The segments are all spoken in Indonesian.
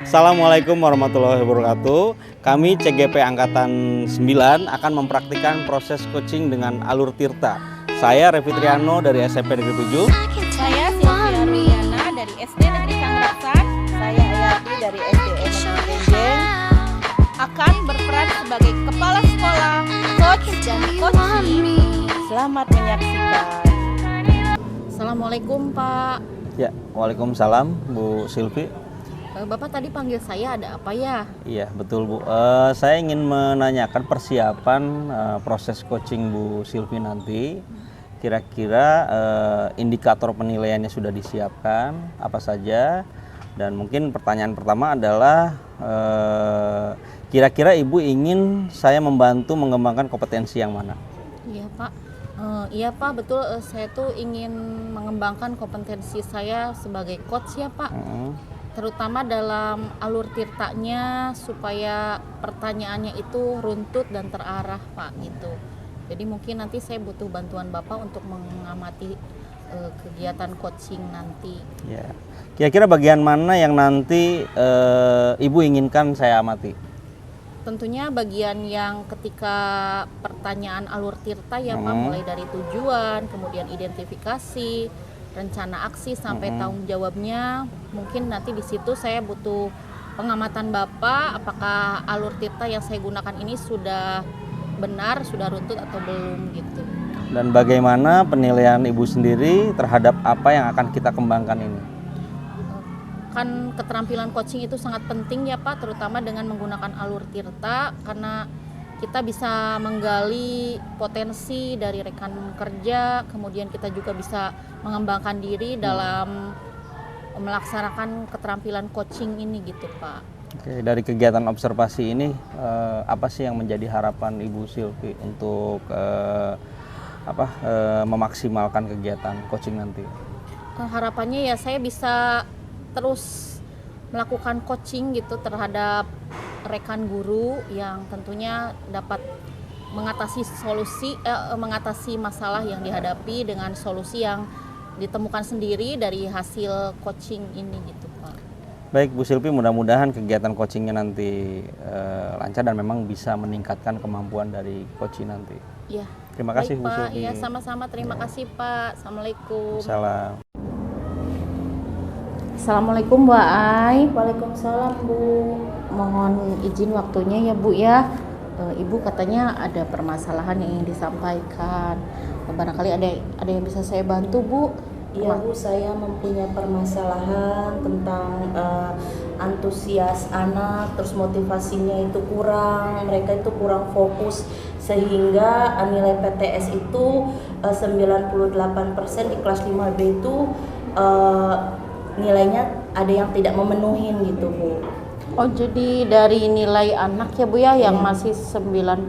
Assalamualaikum warahmatullahi wabarakatuh. Kami CGP Angkatan 9 akan mempraktikkan proses coaching dengan alur tirta. Saya Revi Triano dari SMP Negeri 7. Saya Silvia Ruliana dari SD Negeri Sangraksan. Saya Ayati dari SDN Negeri Benjeng. Akan berperan sebagai kepala sekolah, coach dan coaching. Selamat menyaksikan. Assalamualaikum Pak. Ya, waalaikumsalam Bu Silvi. Bapak tadi panggil saya, ada apa ya? Iya, betul Bu. Saya ingin menanyakan persiapan proses coaching Bu Silvi nanti. Kira-kira indikator penilaiannya sudah disiapkan apa saja? Dan mungkin pertanyaan pertama adalah kira-kira Ibu ingin saya membantu mengembangkan kompetensi yang mana? Iya Pak. Iya Pak, betul. Saya tuh ingin mengembangkan kompetensi saya sebagai coach ya Pak. Terutama dalam alur tirtanya supaya pertanyaannya itu runtut dan terarah Pak gitu. Jadi mungkin nanti saya butuh bantuan Bapak untuk mengamati kegiatan coaching nanti. Ya. Kira-kira bagian mana yang nanti Ibu inginkan saya amati? Tentunya bagian yang ketika pertanyaan alur tirta ya Pak, mulai dari tujuan, kemudian identifikasi, rencana aksi sampai tanggung jawabnya. Mungkin nanti di situ saya butuh pengamatan Bapak, apakah alur tirta yang saya gunakan ini sudah benar, sudah runtut atau belum gitu. Dan bagaimana penilaian Ibu sendiri terhadap apa yang akan kita kembangkan ini? Kan keterampilan coaching itu sangat penting ya Pak, terutama dengan menggunakan alur tirta, karena kita bisa menggali potensi dari rekan kerja, kemudian kita juga bisa mengembangkan diri dalam melaksanakan keterampilan coaching ini gitu Pak. Oke, dari kegiatan observasi ini apa sih yang menjadi harapan Ibu Silvi untuk memaksimalkan kegiatan coaching nanti? Harapannya ya saya bisa terus melakukan coaching gitu terhadap rekan guru yang tentunya dapat mengatasi masalah yang dihadapi dengan solusi yang ditemukan sendiri dari hasil coaching ini gitu Pak. Baik Bu Silvi, mudah-mudahan kegiatan coachingnya nanti lancar dan memang bisa meningkatkan kemampuan dari coaching nanti. Ya. Terima kasih Baik, Bu Pak. Silvi. Iya, sama-sama. Terima kasih Pak. Assalamualaikum. Salam. Assalamualaikum Bu Ai. Waalaikumsalam Bu. Mohon izin waktunya ya Bu ya. Ibu katanya ada permasalahan yang ingin disampaikan. Barangkali ada yang bisa saya bantu Bu. Iya Bu, saya mempunyai permasalahan tentang antusias anak, terus motivasinya itu kurang, mereka itu kurang fokus sehingga nilai PTS itu 98% di kelas 5B itu nilainya ada yang tidak memenuhi gitu Bu. Oh, jadi dari nilai anak ya Bu ya yang masih 98%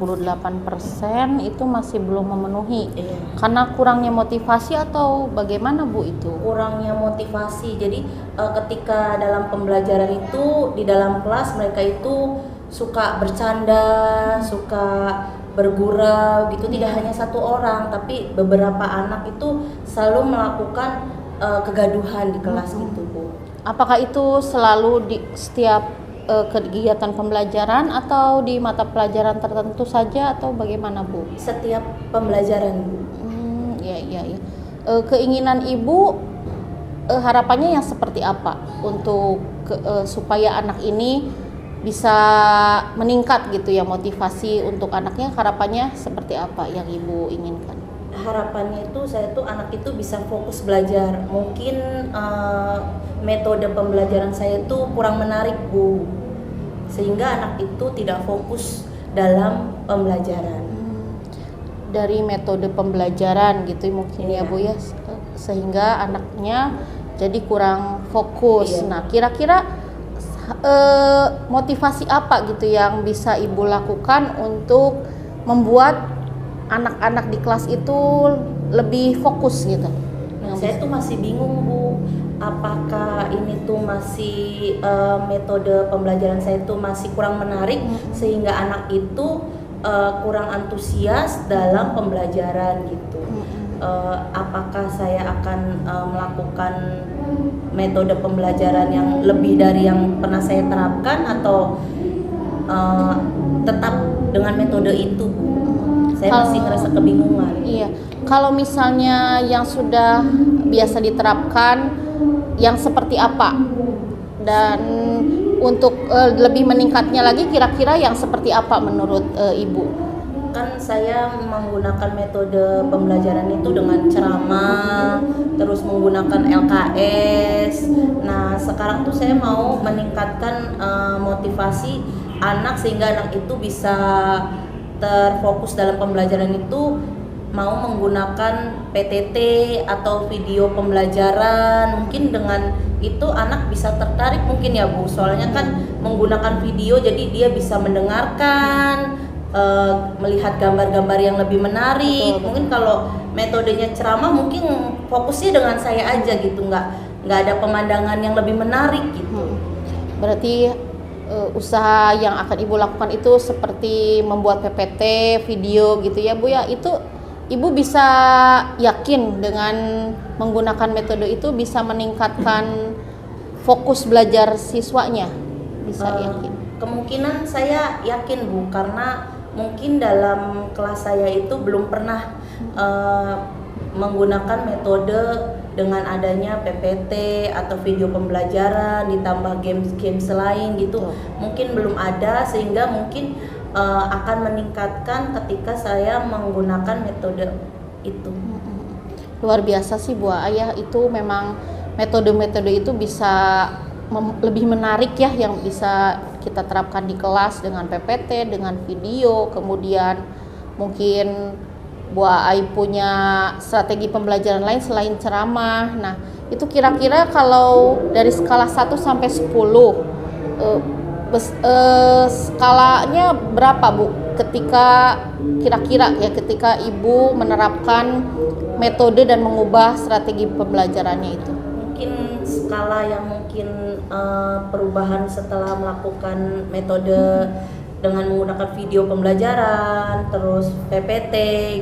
itu masih belum memenuhi. Karena kurangnya motivasi atau bagaimana Bu itu? Kurangnya motivasi. Jadi ketika dalam pembelajaran itu di dalam kelas mereka itu suka bercanda, suka bergurau gitu, tidak hanya satu orang tapi beberapa anak itu selalu melakukan kegaduhan di kelas gitu Bu. Apakah itu selalu di setiap kegiatan pembelajaran atau di mata pelajaran tertentu saja atau bagaimana Bu? Setiap pembelajaran Bu. Ya. Keinginan Ibu harapannya yang seperti apa untuk supaya anak ini bisa meningkat gitu ya, motivasi untuk anaknya, harapannya seperti apa yang Ibu inginkan? Harapannya itu saya tuh anak itu bisa fokus belajar. Mungkin metode pembelajaran saya itu kurang menarik Bu, sehingga anak itu tidak fokus dalam pembelajaran. Dari metode pembelajaran gitu mungkin ya Bu ya, sehingga anaknya jadi kurang fokus. Nah, kira-kira motivasi apa gitu yang bisa Ibu lakukan untuk membuat anak-anak di kelas itu lebih fokus gitu? Saya tuh masih bingung Bu, apakah ini tuh masih metode pembelajaran saya tuh masih kurang menarik sehingga anak itu kurang antusias dalam pembelajaran gitu. Apakah saya akan melakukan metode pembelajaran yang lebih dari yang pernah saya terapkan atau tetap dengan metode itu, Bu? Saya masih ngerasa kebingungan. Iya, kalau misalnya yang sudah biasa diterapkan, yang seperti apa? Dan untuk lebih meningkatnya lagi, kira-kira yang seperti apa menurut Ibu? Kan saya menggunakan metode pembelajaran itu dengan ceramah, terus menggunakan LKS. Nah, sekarang tuh saya mau meningkatkan motivasi anak sehingga anak itu bisa terfokus dalam pembelajaran itu, mau menggunakan PTT atau video pembelajaran. Mungkin dengan itu anak bisa tertarik mungkin ya, Bu. Soalnya kan menggunakan video jadi dia bisa mendengarkan, melihat gambar-gambar yang lebih menarik. Betul. Mungkin kalau metodenya ceramah mungkin fokusnya dengan saya aja gitu, nggak ada pemandangan yang lebih menarik gitu. Berarti usaha yang akan Ibu lakukan itu seperti membuat PPT, video gitu ya Bu ya. Itu Ibu bisa yakin dengan menggunakan metode itu bisa meningkatkan fokus belajar siswanya? Bisa yakin? Kemungkinan saya yakin, Bu, karena mungkin dalam kelas saya itu belum pernah menggunakan metode dengan adanya PPT atau video pembelajaran ditambah games lain gitu. Mungkin belum ada, sehingga mungkin akan meningkatkan ketika saya menggunakan metode itu. Luar biasa sih Bu Ayah, itu memang metode-metode itu bisa lebih menarik ya, yang bisa kita terapkan di kelas dengan PPT, dengan video. Kemudian mungkin Bu Ai punya strategi pembelajaran lain selain ceramah. Nah, itu kira-kira kalau dari skala 1 sampai 10 skalanya berapa Bu? Ketika kira-kira ya ketika Ibu menerapkan metode dan mengubah strategi pembelajarannya itu. Mungkin skala yang perubahan setelah melakukan metode dengan menggunakan video pembelajaran, terus PPT,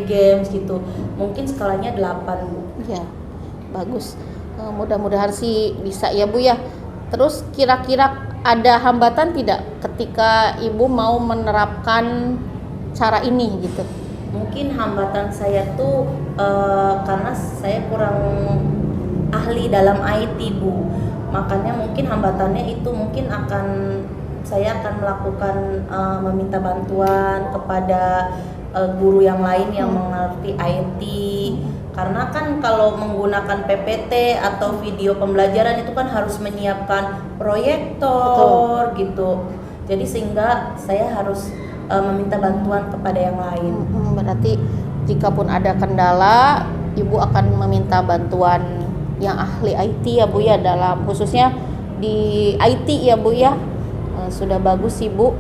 games gitu, mungkin skalanya 8, Bu. Ya, bagus. Mudah-mudahan sih bisa ya Bu ya. Terus kira-kira ada hambatan tidak ketika Ibu mau menerapkan cara ini gitu? Mungkin hambatan saya tuh karena saya kurang ahli dalam IT, Bu. Makanya mungkin hambatannya itu mungkin saya akan melakukan meminta bantuan kepada guru yang lain yang mengerti IT. Karena kan kalau menggunakan PPT atau video pembelajaran itu kan harus menyiapkan proyektor. Betul. Gitu. Jadi sehingga saya harus meminta bantuan kepada yang lain. Berarti jika pun ada kendala, Ibu akan meminta bantuan yang ahli IT ya Bu ya, dalam khususnya di IT ya Bu ya. Sudah bagus sih Bu.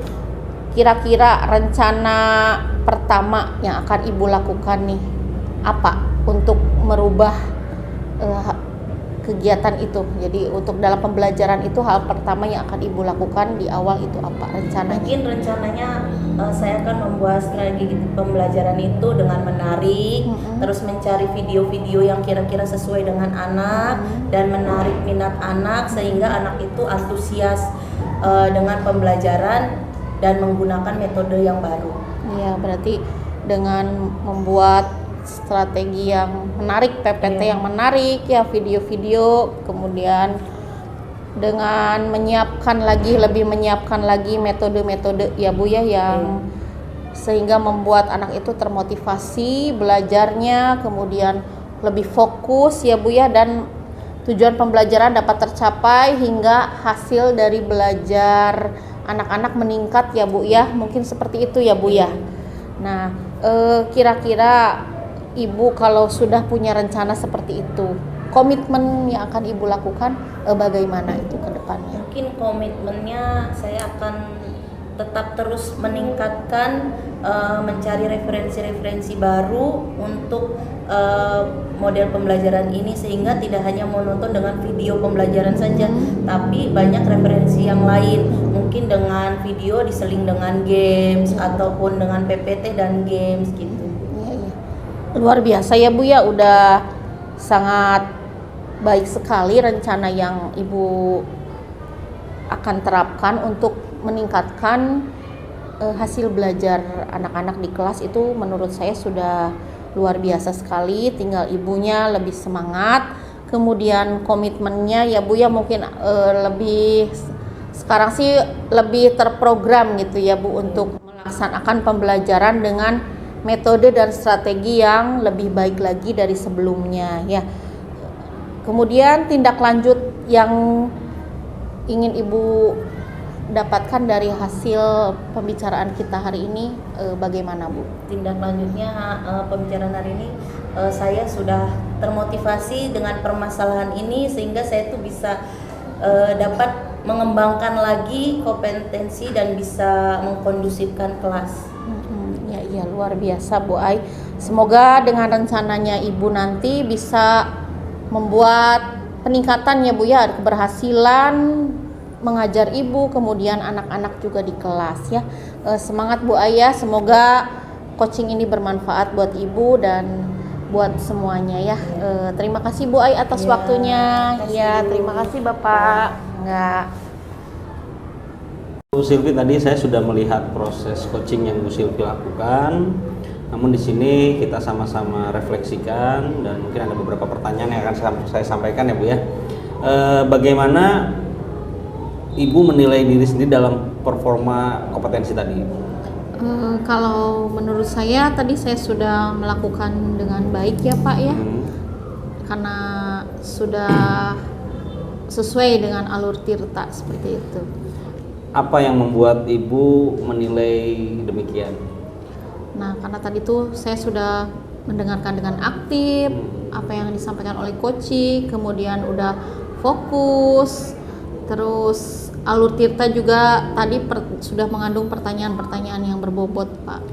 Kira-kira rencana pertama yang akan Ibu lakukan nih apa untuk merubah kegiatan itu? Jadi untuk dalam pembelajaran itu hal pertama yang akan Ibu lakukan di awal itu apa rencananya? Mungkin rencananya saya akan membuat strategi pembelajaran itu dengan menarik, terus mencari video-video yang kira-kira sesuai dengan anak dan menarik minat anak sehingga anak itu antusias dengan pembelajaran dan menggunakan metode yang baru. Iya, berarti dengan membuat strategi yang menarik, PPT yang menarik ya, video-video, kemudian dengan lebih menyiapkan lagi metode-metode ya Bu ya, yang sehingga membuat anak itu termotivasi belajarnya, kemudian lebih fokus ya Bu ya, dan tujuan pembelajaran dapat tercapai hingga hasil dari belajar anak-anak meningkat ya Bu ya, mungkin seperti itu ya Bu ya. Nah, kira-kira Ibu kalau sudah punya rencana seperti itu, komitmen yang akan Ibu lakukan bagaimana itu ke depannya? Mungkin komitmennya saya akan tetap terus meningkatkan, mencari referensi-referensi baru untuk model pembelajaran ini sehingga tidak hanya menonton dengan video pembelajaran saja, tapi banyak referensi yang lain, mungkin dengan video diseling dengan games ataupun dengan PPT dan games gitu. Luar biasa ya Bu ya, udah sangat baik sekali rencana yang Ibu akan terapkan untuk meningkatkan hasil belajar anak-anak di kelas. Itu menurut saya sudah luar biasa sekali. Tinggal ibunya lebih semangat, kemudian komitmennya ya Bu ya, mungkin lebih sekarang sih lebih terprogram gitu ya Bu untuk melaksanakan pembelajaran dengan metode dan strategi yang lebih baik lagi dari sebelumnya ya. Kemudian tindak lanjut yang ingin Ibu dapatkan dari hasil pembicaraan kita hari ini bagaimana Bu? Tindak lanjutnya pembicaraan hari ini, saya sudah termotivasi dengan permasalahan ini sehingga saya tuh bisa dapat mengembangkan lagi kompetensi dan bisa mengkondusifkan kelas. Ya luar biasa Bu Ai. Semoga dengan rencananya Ibu nanti bisa membuat peningkatan ya Bu ya, keberhasilan mengajar Ibu, kemudian anak-anak juga di kelas ya. Semangat Bu Ai ya, semoga coaching ini bermanfaat buat Ibu dan buat semuanya ya. Terima kasih Bu Ai atas waktunya. Ya, terima kasih Bapak. Enggak. Bu Silvi, tadi saya sudah melihat proses coaching yang Bu Silvi lakukan. Namun di sini kita sama-sama refleksikan dan mungkin ada beberapa pertanyaan yang akan saya sampaikan ya Bu ya. Bagaimana Ibu menilai diri sendiri dalam performa kompetensi tadi? Kalau menurut saya tadi saya sudah melakukan dengan baik ya Pak ya, karena sudah sesuai dengan alur tirta seperti itu. Apa yang membuat Ibu menilai demikian? Nah, karena tadi tuh saya sudah mendengarkan dengan aktif apa yang disampaikan oleh coaching, kemudian udah fokus, terus alur tirta juga tadi sudah mengandung pertanyaan-pertanyaan yang berbobot Pak.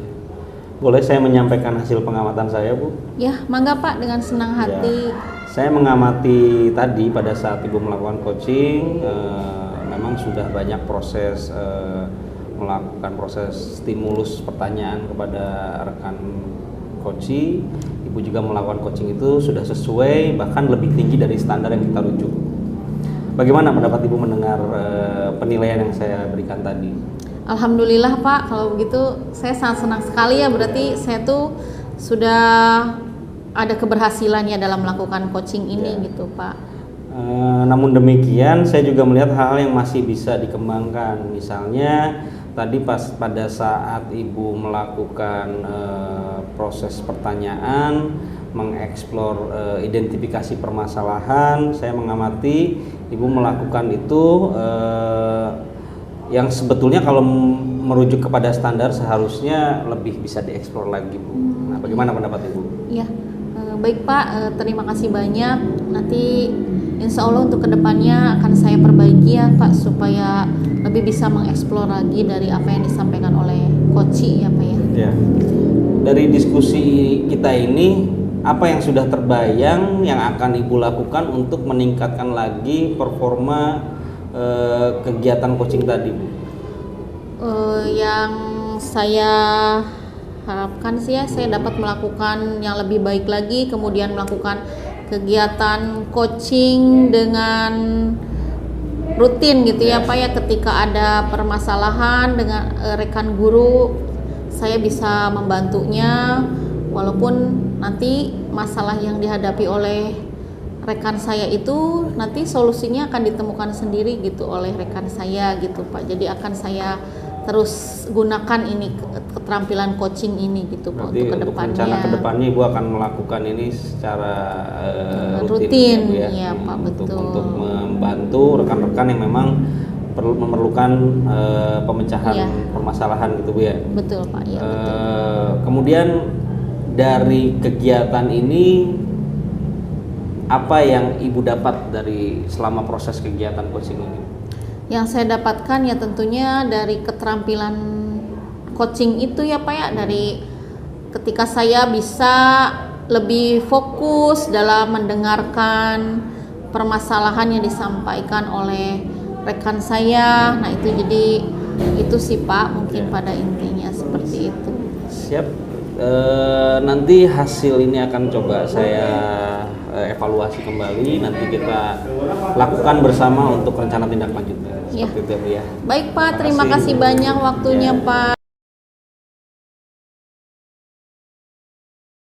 Boleh saya menyampaikan hasil pengamatan saya Bu? Ya, mangga Pak, dengan senang hati. Saya mengamati tadi pada saat Ibu melakukan coaching, memang sudah banyak proses melakukan proses stimulus pertanyaan kepada rekan coaching. Ibu juga melakukan coaching itu sudah sesuai, bahkan lebih tinggi dari standar yang kita rujuk. Bagaimana pendapat Ibu mendengar penilaian yang saya berikan tadi? Alhamdulillah Pak, kalau begitu saya sangat senang sekali ya, berarti saya tuh sudah ada keberhasilannya dalam melakukan coaching ini gitu Pak. Namun demikian saya juga melihat hal-hal yang masih bisa dikembangkan. Misalnya tadi pada saat Ibu melakukan proses pertanyaan, mengeksplor identifikasi permasalahan, saya mengamati Ibu melakukan itu yang sebetulnya kalau merujuk kepada standar seharusnya lebih bisa dieksplor lagi Bu. Nah, bagaimana pendapat Ibu? Ya, baik Pak, terima kasih banyak. Nanti insya Allah untuk kedepannya akan saya perbaiki ya Pak, supaya lebih bisa mengeksplor lagi dari apa yang disampaikan oleh coaching ya Pak ya. Ya. Dari diskusi kita ini, apa yang sudah terbayang yang akan Ibu lakukan untuk meningkatkan lagi performa kegiatan coaching tadi Bu? Yang saya harapkan sih ya, saya dapat melakukan yang lebih baik lagi, kemudian melakukan kegiatan coaching dengan rutin gitu ya Pak ya. Ketika ada permasalahan dengan rekan guru, saya bisa membantunya, walaupun nanti masalah yang dihadapi oleh rekan saya itu nanti solusinya akan ditemukan sendiri gitu oleh rekan saya gitu Pak. Jadi akan saya terus gunakan ini keterampilan coaching ini gitu Pak. Untuk kedepannya. Rencana kedepannya Ibu akan melakukan ini secara rutin ya, Pak, betul. Untuk membantu rekan-rekan yang memang memerlukan pemecahan permasalahan gitu Bu ya. Betul Pak ya. Kemudian dari kegiatan ini apa yang Ibu dapat dari selama proses kegiatan coaching ini? Yang saya dapatkan ya tentunya dari keterampilan coaching itu ya Pak ya, dari ketika saya bisa lebih fokus dalam mendengarkan permasalahan yang disampaikan oleh rekan saya. Nah itu jadi itu sih Pak mungkin pada intinya seperti itu. Siap. Nanti hasil ini akan coba saya evaluasi evaluasi kembali, nanti kita lakukan bersama untuk rencana tindak lanjutnya. Iya. Seperti itu ya Bu ya. Baik Pak, terima kasih banyak waktunya Pak.